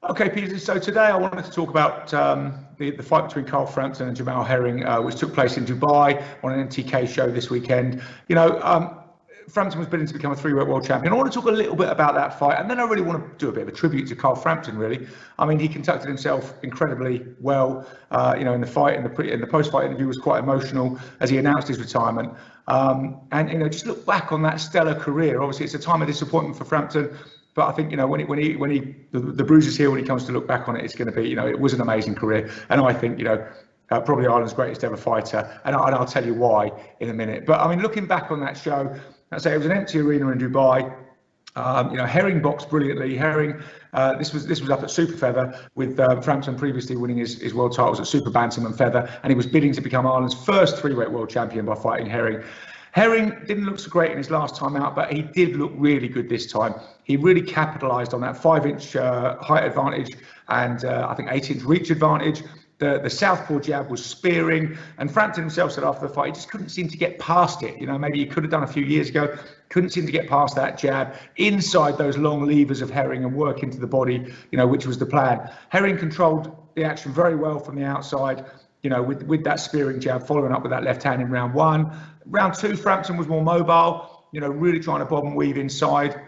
Okay, Peter, so today I wanted to talk about the fight between Carl Frampton and Jamel Herring, which took place in Dubai on an MTK show this weekend. Frampton was bidding to become a three-weight world champion. I want to talk a little bit about that fight, and then I really want to do a bit of a tribute to Carl Frampton, really. I mean, he conducted himself incredibly well, in the fight, in the post-fight interview was quite emotional as he announced his retirement. Just look back on that stellar career. Obviously, it's a time of disappointment for Frampton. But I think, the bruises here, when he comes to look back on it, it's going to be, it was an amazing career. And I think, probably Ireland's greatest ever fighter. And I'll tell you why in a minute. But I mean, looking back on that show, I'd say it was an empty arena in Dubai. Herring boxed brilliantly. Herring, this was up at super feather with Frampton previously winning his world titles at super bantam and feather. And he was bidding to become Ireland's first three-weight world champion by fighting Herring. Herring didn't look so great in his last time out, but he did look really good this time. He really capitalised on that 5-inch height advantage and I think 8-inch reach advantage. The southpaw jab was spearing, and Frampton himself said after the fight he just couldn't seem to get past it. Maybe he could have done a few years ago. Couldn't seem to get past that jab inside those long levers of Herring and work into the body, which was the plan. Herring controlled the action very well from the outside. With that spearing jab, following up with that left hand in round one. Round two, Frampton was more mobile, really trying to bob and weave inside.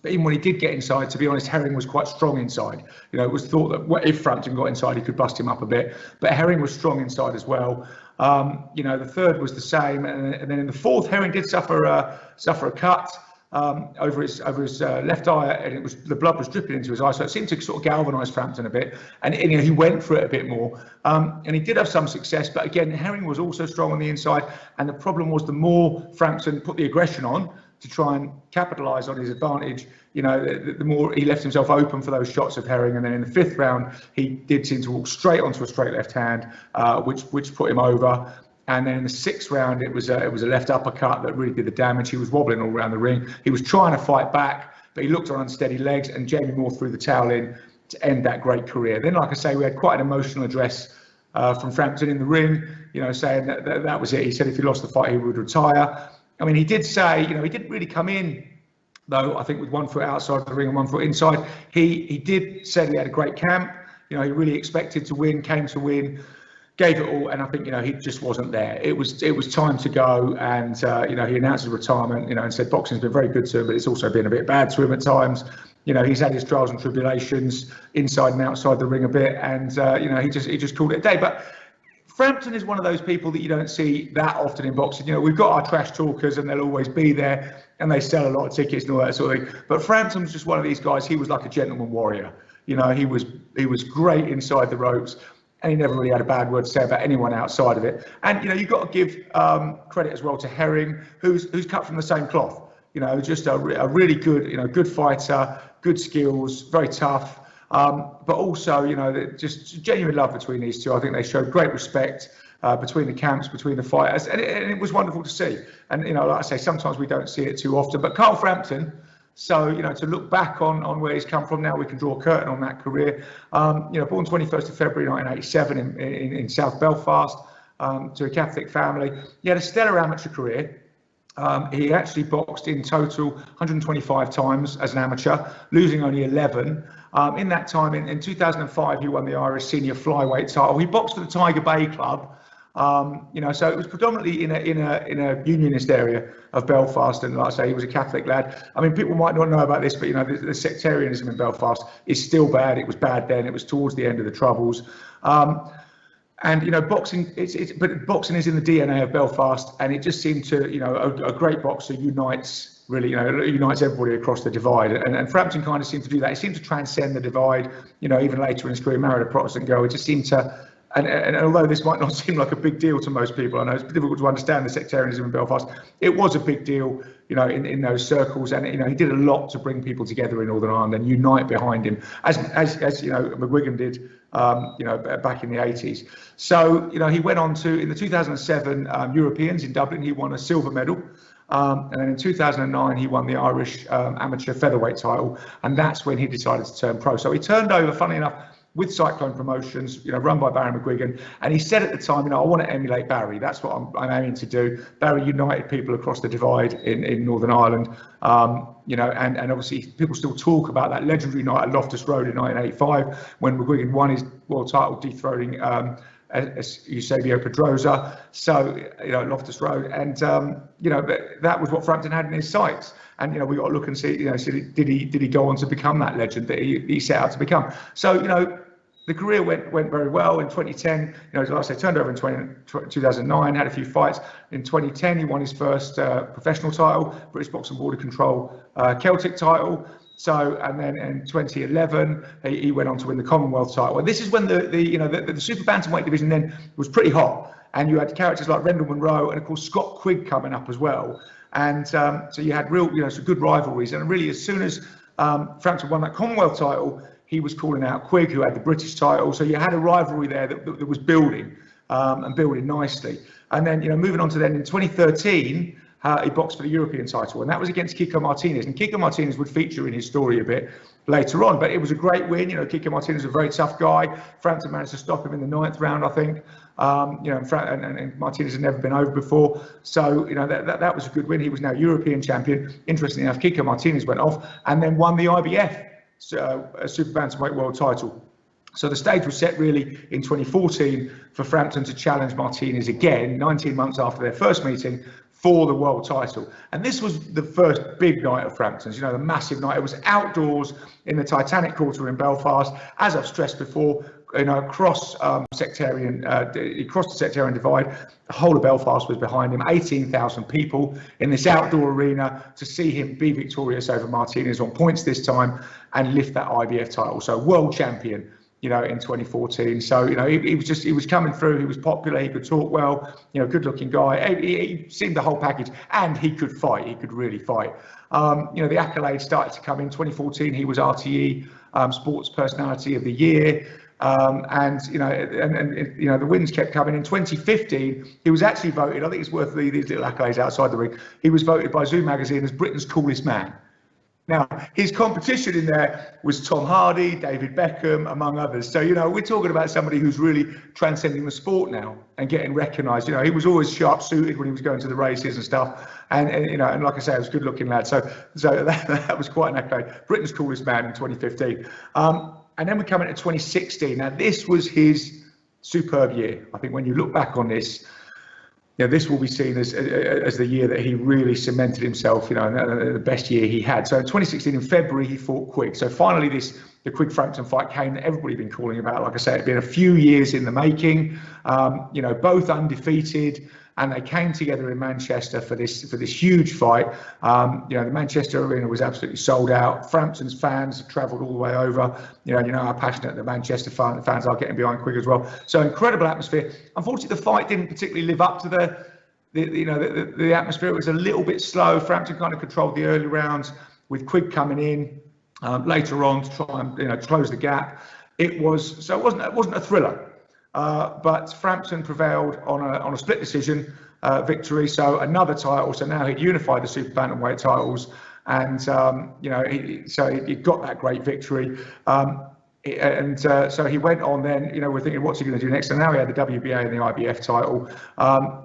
But even when he did get inside, to be honest, Herring was quite strong inside. It was thought that if Frampton got inside, he could bust him up a bit. But Herring was strong inside as well. The third was the same. And then in the fourth, Herring did suffer a cut over his left eye, and the blood was dripping into his eye, so it seemed to sort of galvanise Frampton a bit, and he went for it a bit more, and he did have some success. But again, Herring was also strong on the inside, and the problem was the more Frampton put the aggression on to try and capitalise on his advantage, the more he left himself open for those shots of Herring. And then in the fifth round, he did seem to walk straight onto a straight left hand, which put him over. And then in the sixth round, it was a left uppercut that really did the damage. He was wobbling all around the ring. He was trying to fight back, but he looked on unsteady legs, and Jamie Moore threw the towel in to end that great career. Then, like I say, we had quite an emotional address from Frampton in the ring, saying that was it. He said if he lost the fight, he would retire. I mean, he did say, he didn't really come in, though, I think with 1 foot outside the ring and 1 foot inside. He did say he had a great camp. He really expected to win, came to win. Gave it all, and I think he just wasn't there. It was time to go, and he announced his retirement, and said boxing's been very good to him, but it's also been a bit bad to him at times. He's had his trials and tribulations inside and outside the ring a bit, and he just called it a day. But Frampton is one of those people that you don't see that often in boxing. We've got our trash talkers, and they'll always be there, and they sell a lot of tickets and all that sort of thing. But Frampton was just one of these guys. He was like a gentleman warrior. He was great inside the ropes. And he never really had a bad word to say about anyone outside of it. And you've got to give credit as well to Herring, who's cut from the same cloth. Just a really good, good fighter, good skills, very tough. But also, just genuine love between these two. I think they showed great respect between the camps, between the fighters, and it was wonderful to see. And like I say, sometimes we don't see it too often. But Carl Frampton. So, to look back on where he's come from now, we can draw a curtain on that career. Born 21st of February 1987 in South Belfast to a Catholic family. He had a stellar amateur career. He actually boxed in total 125 times as an amateur, losing only 11. In that time, in 2005, he won the Irish senior flyweight title. He boxed for the Tiger Bay Club. So it was predominantly in a unionist area of Belfast, and like I say, he was a Catholic lad. I mean, people might not know about this, but the sectarianism in Belfast is still bad. It was bad then. It was towards the end of the Troubles, boxing. But boxing is in the DNA of Belfast, and it just seemed to, a great boxer unites everybody across the divide, and Frampton kind of seemed to do that. He seemed to transcend the divide. Even later in his career, married a Protestant girl. It just seemed to. And although this might not seem like a big deal to most people, I know it's difficult to understand the sectarianism in Belfast. It was a big deal, in those circles, and he did a lot to bring people together in Northern Ireland and unite behind him, as McGuigan did, back in the 80s. So he went on to, in the 2007 Europeans in Dublin, he won a silver medal. And then in 2009, he won the Irish amateur featherweight title, and that's when he decided to turn pro. So he turned over, funny enough, with Cyclone Promotions, run by Barry McGuigan. And he said at the time, I want to emulate Barry. That's what I'm aiming to do. Barry united people across the divide in Northern Ireland. And obviously people still talk about that legendary night at Loftus Road in 1985 when McGuigan won his world title, dethroning Eusebio Pedrosa. So, Loftus Road. And, that was what Frampton had in his sights. And, we got to look and see, did he go on to become that legend that he set out to become? So, the career went very well. In 2010, as I say, turned over in 2009, had a few fights. In 2010, he won his first professional title, British Boxing Border Control Celtic title. So, and then in 2011, he went on to win the Commonwealth title. And this is when the super bantamweight division then was pretty hot. And you had characters like Rendell Munro and, of course, Scott Quigg coming up as well. And so you had real, some good rivalries. And really, as soon as Frampton won that Commonwealth title, he was calling out Quigg, who had the British title. So you had a rivalry there that was building and building nicely. And then, moving on to then in 2013, he boxed for the European title, and that was against Kiko Martinez. And Kiko Martinez would feature in his story a bit later on, but it was a great win. Kiko Martinez is a very tough guy. Frampton managed to stop him in the 9th round, I think. And Martinez had never been over before. So, that was a good win. He was now European champion. Interestingly enough, Kiko Martinez went off and then won the IBF Super Bantamweight World title. So the stage was set really in 2014 for Frampton to challenge Martinez again, 19 months after their first meeting, for the world title. And this was the first big night of Frampton's, the massive night. It was outdoors in the Titanic Quarter in Belfast. As I've stressed before, across sectarian, he crossed the sectarian divide. The whole of Belfast was behind him, 18,000 people in this outdoor arena to see him be victorious over Martinez on points this time and lift that IBF title. So world champion, in 2014. So, he was coming through. He was popular. He could talk well, good looking guy. He seemed the whole package, and he could fight. He could really fight. The accolades started to come in 2014. He was RTE Sports Personality of the Year. The wins kept coming. In 2015, he was actually voted, I think it's worth these little accolades outside the ring. He was voted by Zoo magazine as Britain's coolest man. Now, his competition in there was Tom Hardy, David Beckham, among others. So, we're talking about somebody who's really transcending the sport now and getting recognised. He was always sharp suited when he was going to the races and stuff. And like I say, he was a good looking lad. So that was quite an accolade. Britain's coolest man in 2015. And then we come into 2016. Now, this was his superb year. I think when you look back on this, this will be seen as the year that he really cemented himself, the best year he had. So in 2016, in February, he fought Quigg. So finally, the Quigg-Frampton fight came that everybody had been calling about. Like I say, it'd been a few years in the making, both undefeated. And they came together in Manchester for this huge fight. The Manchester arena was absolutely sold out. Frampton's fans travelled all the way over. You know how passionate the Manchester fans are getting behind Quigg as well. So incredible atmosphere. Unfortunately, the fight didn't particularly live up to the atmosphere. It was a little bit slow. Frampton kind of controlled the early rounds with Quigg coming in later on to try and close the gap. It wasn't a thriller. But Frampton prevailed on a split decision victory, so another title. So now he'd unified the super bantamweight titles, and he got that great victory. So he went on. Then we're thinking, what's he going to do next? And now he had the WBA and the IBF title.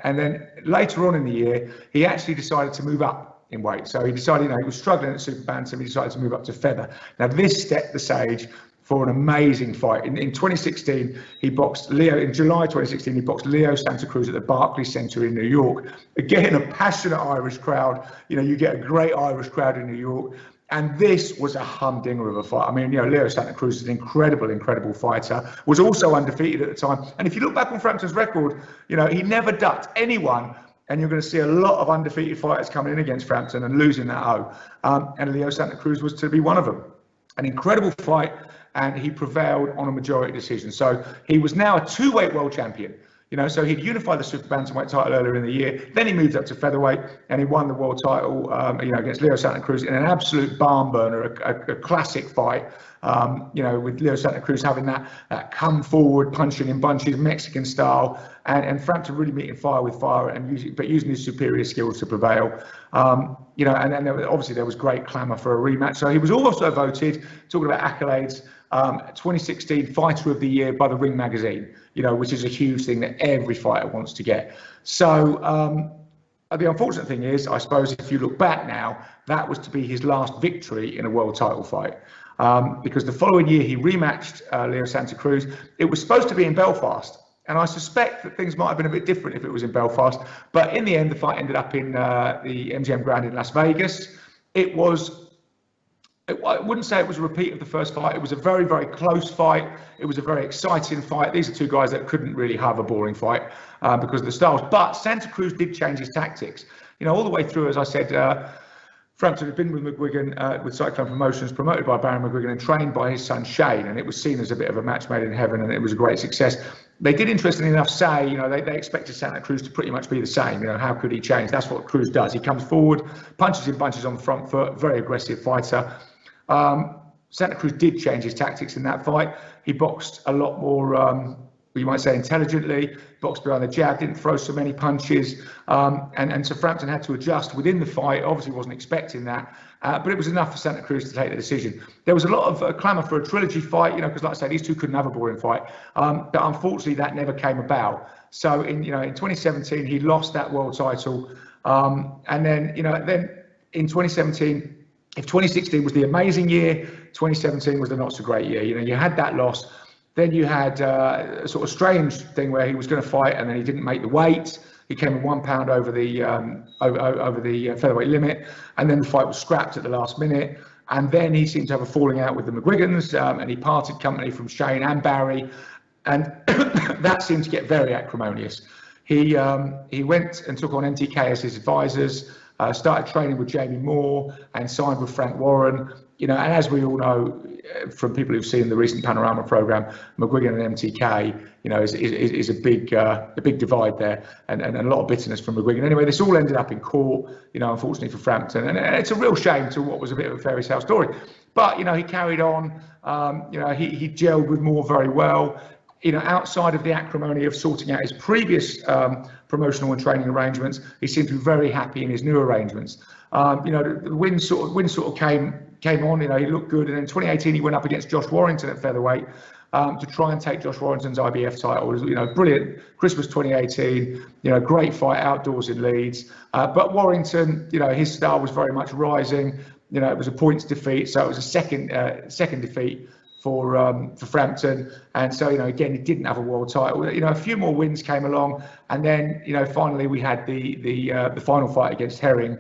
And then later on in the year, he actually decided to move up in weight. So he decided, he was struggling at super bantam. He decided to move up to feather. Now this set the stage for an amazing fight. In 2016, he boxed Leo. In July 2016, he boxed Leo Santa Cruz at the Barclays Centre in New York. Again, a passionate Irish crowd. You get a great Irish crowd in New York. And this was a humdinger of a fight. I mean, Leo Santa Cruz is an incredible fighter, was also undefeated at the time. And if you look back on Frampton's record, he never ducked anyone. And you're going to see a lot of undefeated fighters coming in against Frampton and losing that and Leo Santa Cruz was to be one of them. An incredible fight. And he prevailed on a majority decision. So he was now a two-weight world champion. So he'd unified the super bantamweight title earlier in the year. Then he moved up to featherweight and he won the world title, against Leo Santa Cruz in an absolute barn burner, a classic fight. You know, with Leo Santa Cruz having that come forward, punching in bunches, Mexican style, and Frampton really meeting fire with fire and using his superior skills to prevail. You know, and obviously there was great clamour for a rematch. So he was also voted, talking about accolades, 2016 Fighter of the Year by the Ring magazine, you know, which is a huge thing that every fighter wants to get. So the unfortunate thing is, I suppose, if you look back now, that was to be his last victory in a world title fight. Because the following year he rematched Leo Santa Cruz. It was supposed to be in Belfast. And I suspect that things might have been a bit different if it was in Belfast. But in the end, the fight ended up in the MGM Grand in Las Vegas. I wouldn't say it was a repeat of the first fight. It was a very, very close fight. It was a very exciting fight. These are two guys that couldn't really have a boring fight because of the styles. But Santa Cruz did change his tactics. You know, all the way through, as I said, Frampton had been with McGuigan, with Cyclone Promotions, promoted by Baron McGuigan and trained by his son Shane, and it was seen as a bit of a match made in heaven, and it was a great success. They did, interestingly enough, say, you know, they expected Santa Cruz to pretty much be the same. You know, how could he change? That's what Cruz does. He comes forward, punches in bunches on the front foot, very aggressive fighter. Santa Cruz did change his tactics in that fight. He boxed a lot more, you might say, intelligently, boxed behind the jab, didn't throw so many punches, and so Frampton had to adjust within the fight. Obviously wasn't expecting that, but it was enough for Santa Cruz to take the decision. There was a lot of clamour for a trilogy fight, you know, because like I say, these two couldn't have a boring fight, but unfortunately that never came about. So in 2017 he lost that world title, and then in 2017. If 2016 was the amazing year, 2017 was the not so great year. You know, you had that loss. Then you had a sort of strange thing where he was going to fight and then he didn't make the weight. He came in 1 pound over the featherweight limit, and then the fight was scrapped at the last minute. And then he seemed to have a falling out with the McGuigans, and he parted company from Shane and Barry, and that seemed to get very acrimonious. He went and took on MTK as his advisors. Started training with Jamie Moore and signed with Frank Warren. You know, and as we all know from people who've seen the recent Panorama program, McGuigan and MTK, you know, is a big divide there, and a lot of bitterness from McGuigan. Anyway, this all ended up in court, you know, unfortunately for Frampton, and it's a real shame to what was a bit of a fairy tale story. But you know, he carried on. You know, he gelled with Moore very well. You know, outside of the acrimony of sorting out his previous promotional and training arrangements, he seemed to be very happy in his new arrangements. You know, the win sort of came on. You know, he looked good, and in 2018 he went up against Josh Warrington at featherweight to try and take Josh Warrington's IBF title. It was, you know, brilliant. Christmas 2018. You know, great fight outdoors in Leeds. But Warrington, you know, his style was very much rising. You know, it was a points defeat, so it was a second defeat for Frampton, and so, you know, again, he didn't have a world title. You know, a few more wins came along, and then, you know, finally we had the final fight against Herring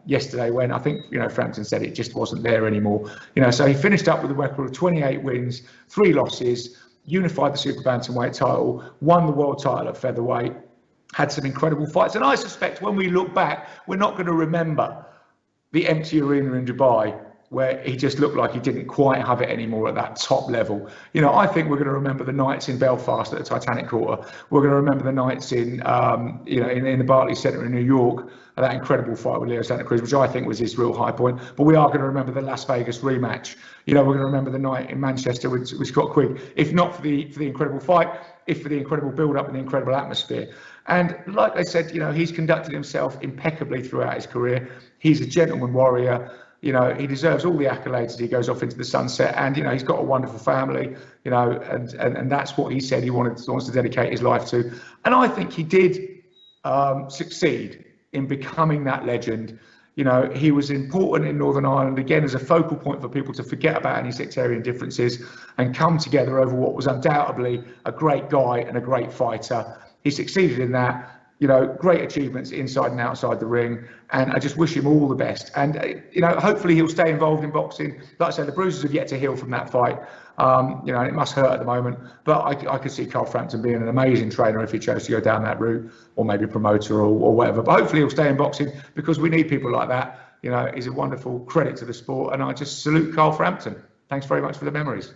yesterday, when I think, you know, Frampton said it just wasn't there anymore. You know, so he finished up with a record of 28 wins, 3 losses, unified the super bantamweight title, won the world title at featherweight, had some incredible fights, and I suspect when we look back, we're not going to remember the empty arena in Dubai, where he just looked like he didn't quite have it anymore at that top level. You know, I think we're going to remember the nights in Belfast at the Titanic Quarter. We're going to remember the nights in, you know, in the Barclays Centre in New York, that incredible fight with Leo Santa Cruz, which I think was his real high point. But we are going to remember the Las Vegas rematch. You know, we're going to remember the night in Manchester with Scott Quigg, if not for the incredible fight, if for the incredible build-up and the incredible atmosphere. And like I said, you know, he's conducted himself impeccably throughout his career. He's a gentleman warrior. You know, he deserves all the accolades as he goes off into the sunset, and you know, he's got a wonderful family. You know, and that's what he said he wants to dedicate his life to. And I think he did succeed in becoming that legend. You know, he was important in Northern Ireland again as a focal point for people to forget about any sectarian differences and come together over what was undoubtedly a great guy and a great fighter. He succeeded in that. You know, great achievements inside and outside the ring, and I just wish him all the best. And you know, hopefully he'll stay involved in boxing. Like I said, the bruises have yet to heal from that fight. You know, and it must hurt at the moment. But I could see Carl Frampton being an amazing trainer if he chose to go down that route, or maybe a promoter or whatever. But hopefully he'll stay in boxing, because we need people like that. You know, he's a wonderful credit to the sport, and I just salute Carl Frampton. Thanks very much for the memories.